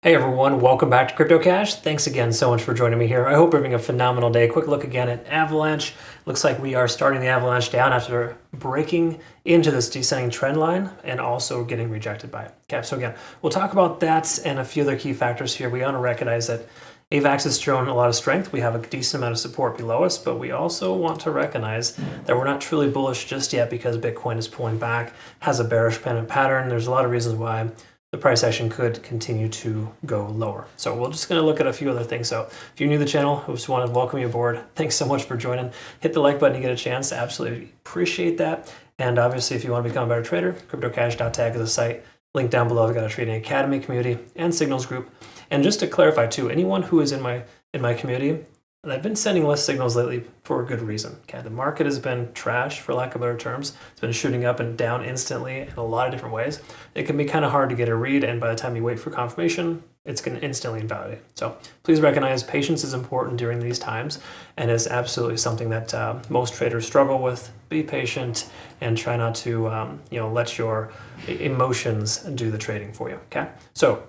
Hey everyone, welcome back to CryptoCache. Thanks again so much for joining me here. I hope you're having a phenomenal day. Quick look again at Avalanche. Looks like we are starting the Avalanche down after breaking into this descending trend line and also getting rejected by it. Okay, so again, we'll talk about that and a few other key factors here. We want to recognize that AVAX has shown a lot of strength. We have a decent amount of support below us, but we also want to recognize that we're not truly bullish just yet because Bitcoin is pulling back, has a bearish pennant pattern. There's a lot of reasons why the price action could continue to go lower. So we're just going to look at a few other things. So if you're new to the channel, I just want to welcome you aboard. Thanks so much for joining. Hit the like button to get a chance. Absolutely appreciate that. And obviously, if you want to become a better trader, CryptoCache.tech is the site. Link down below. I've got a trading academy community and signals group. And just to clarify too, anyone who is in my community, I've been sending less signals lately for a good reason. Okay, the market has been trash, for lack of better terms. It's been shooting up and down instantly in a lot of different ways. It can be kind of hard to get a read, and by the time you wait for confirmation, it's going to instantly invalidate. So please recognize patience is important during these times, and it's absolutely something that most traders struggle with. Be patient and try not to let your emotions do the trading for you. Okay, so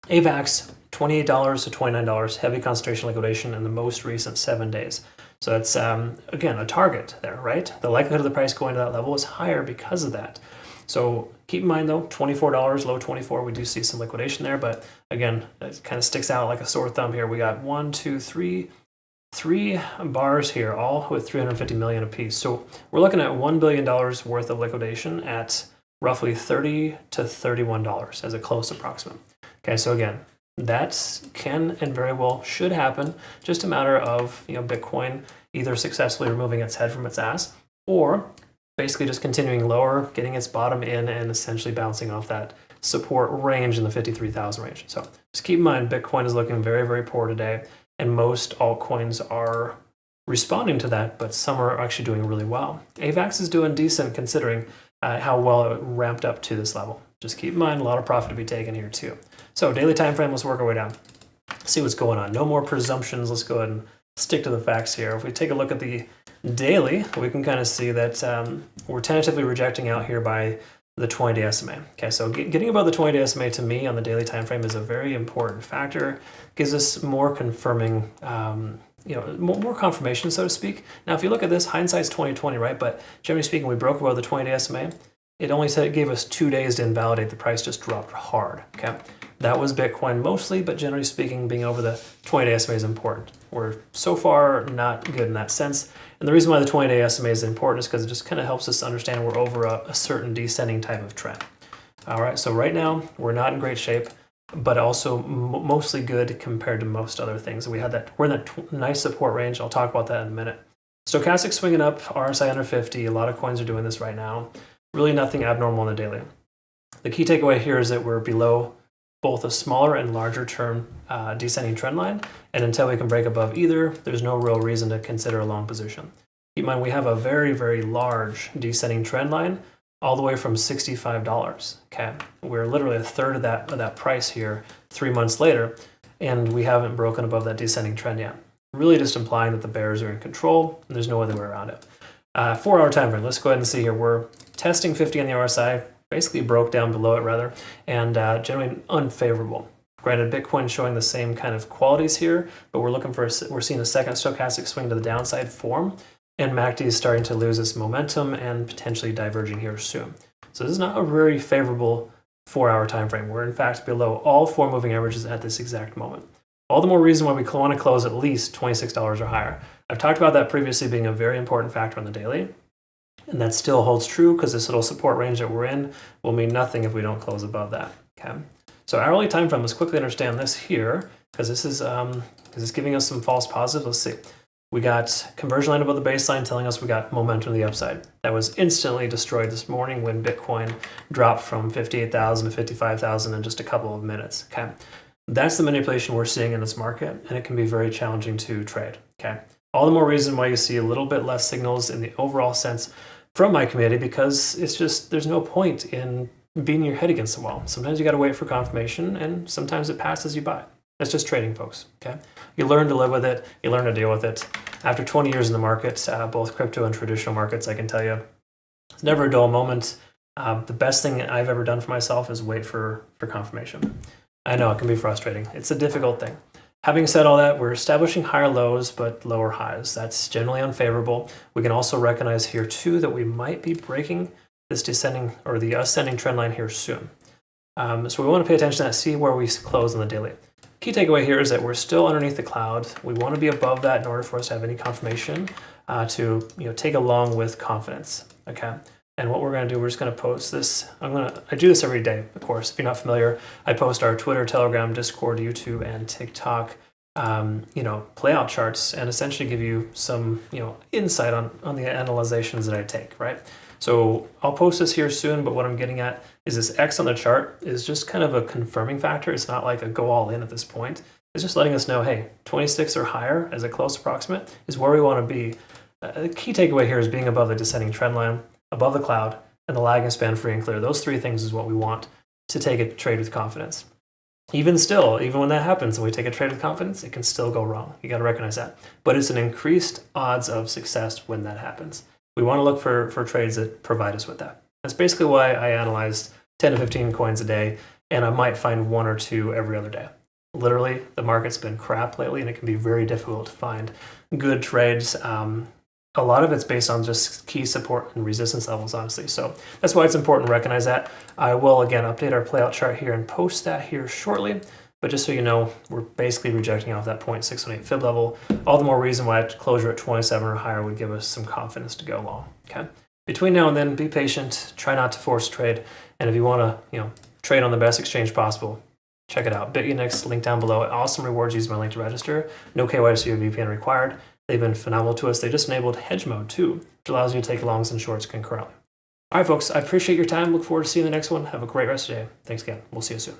AVAX. $28 to $29, heavy concentration liquidation in the most recent 7 days. So that's, again, a target there, right? The likelihood of the price going to that level is higher because of that. So keep in mind, though, $24, low 24, we do see some liquidation there. But again, it kind of sticks out like a sore thumb here. We got three bars here, all with 350 million apiece. So we're looking at $1 billion worth of liquidation at roughly $30 to $31 as a close approximate. Okay, so again, that can and very well should happen. Just a matter of Bitcoin either successfully removing its head from its ass or basically just continuing lower, getting its bottom in and essentially bouncing off that support range in the 53,000 range. So just keep in mind, Bitcoin is looking very, very poor today, and most altcoins are responding to that, but some are actually doing really well. AVAX is doing decent considering how well it ramped up to this level. Just keep in mind, a lot of profit to be taken here too. So daily time frame, let's work our way down. See what's going on. No more presumptions. Let's go ahead and stick to the facts here. If we take a look at the daily, we can kind of see that we're tentatively rejecting out here by the 20-day SMA. Okay, so getting above the 20-day SMA to me on the daily time frame is a very important factor. Gives us more confirming, more confirmation, so to speak. Now, if you look at this, hindsight's 20/20, right? But generally speaking, we broke above the 20-day SMA. It only said it gave us 2 days to invalidate. The price just dropped hard. Okay. That was Bitcoin mostly, but generally speaking, being over the 20-day SMA is important. We're so far not good in that sense. And the reason why the 20-day SMA is important is because it just kind of helps us understand we're over a certain descending type of trend. All right, so right now, we're not in great shape, but also mostly good compared to most other things. We're in that nice support range. I'll talk about that in a minute. Stochastic swinging up, RSI under 50. A lot of coins are doing this right now. Really nothing abnormal in the daily. The key takeaway here is that we're below both a smaller and larger term descending trend line, and until we can break above either, there's no real reason to consider a long position. Keep in mind, we have a very, very large descending trend line all the way from $65. Okay, we're literally a third of that price here 3 months later, and we haven't broken above that descending trend yet. Really just implying that the bears are in control, and there's no other way around it. 4 hour time frame. Let's go ahead and see here. We're testing 50 on the RSI. Basically broke down below it rather, and generally unfavorable. Granted, Bitcoin showing the same kind of qualities here, but we're seeing a second stochastic swing to the downside form, and MACD is starting to lose its momentum and potentially diverging here soon. So this is not a very favorable 4 hour time frame. We're in fact below all 4 moving averages at this exact moment. All the more reason why we want to close at least $26 or higher. I've talked about that previously being a very important factor on the daily. And that still holds true because this little support range that we're in will mean nothing if we don't close above that. Okay. So hourly time frame, let's quickly understand this here because this is giving us some false positives. Let's see. We got conversion line above the baseline telling us we got momentum to the upside. That was instantly destroyed this morning when Bitcoin dropped from 58,000 to 55,000 in just a couple of minutes. Okay. That's the manipulation we're seeing in this market, and it can be very challenging to trade. Okay. All the more reason why you see a little bit less signals in the overall sense from my community, because it's just, there's no point in beating your head against the wall. Sometimes you got to wait for confirmation, and sometimes it passes you by. That's just trading, folks. Okay, you learn to live with it. You learn to deal with it. After 20 years in the market, both crypto and traditional markets, I can tell you, it's never a dull moment. The best thing I've ever done for myself is wait for confirmation. I know it can be frustrating. It's a difficult thing. Having said all that, we're establishing higher lows but lower highs. That's generally unfavorable. We can also recognize here too that we might be breaking this descending or the ascending trend line here soon. So we want to pay attention to that, see where we close on the daily. Key takeaway here is that we're still underneath the cloud. We want to be above that in order for us to have any confirmation to take a long with confidence. Okay. And what we're going to do, we're just going to post this. I do this every day, of course. If you're not familiar, I post our Twitter, Telegram, Discord, YouTube, and TikTok, playout charts, and essentially give you some, insight on the analyzations that I take, right? So I'll post this here soon, but what I'm getting at is this X on the chart is just kind of a confirming factor. It's not like a go all in at this point. It's just letting us know, hey, 26 or higher as a close approximate is where we want to be. The key takeaway here is being above the descending trend line, above the cloud, and the lagging span free and clear. Those three things is what we want to take a trade with confidence. Even when that happens and we take a trade with confidence, it can still go wrong. You got to recognize that. But it's an increased odds of success when that happens. We want to look for trades that provide us with that. That's basically why I analyzed 10 to 15 coins a day, and I might find one or two every other day. Literally, the market's been crap lately, and it can be very difficult to find good trades. A lot of it's based on just key support and resistance levels, honestly. So that's why it's important to recognize that. I will, again, update our playout chart here and post that here shortly. But just so you know, we're basically rejecting off that 0.618 fib level. All the more reason why closure at 27 or higher would give us some confidence to go long. Okay. Between now and then, be patient. Try not to force trade. And if you want to, trade on the best exchange possible, check it out. BitUnix, link down below. Awesome rewards. Use my link to register. No KYC or VPN required. They've been phenomenal to us. They just enabled hedge mode too, which allows you to take longs and shorts concurrently. All right, folks. I appreciate your time. Look forward to seeing the next one. Have a great rest of the day. Thanks again. We'll see you soon.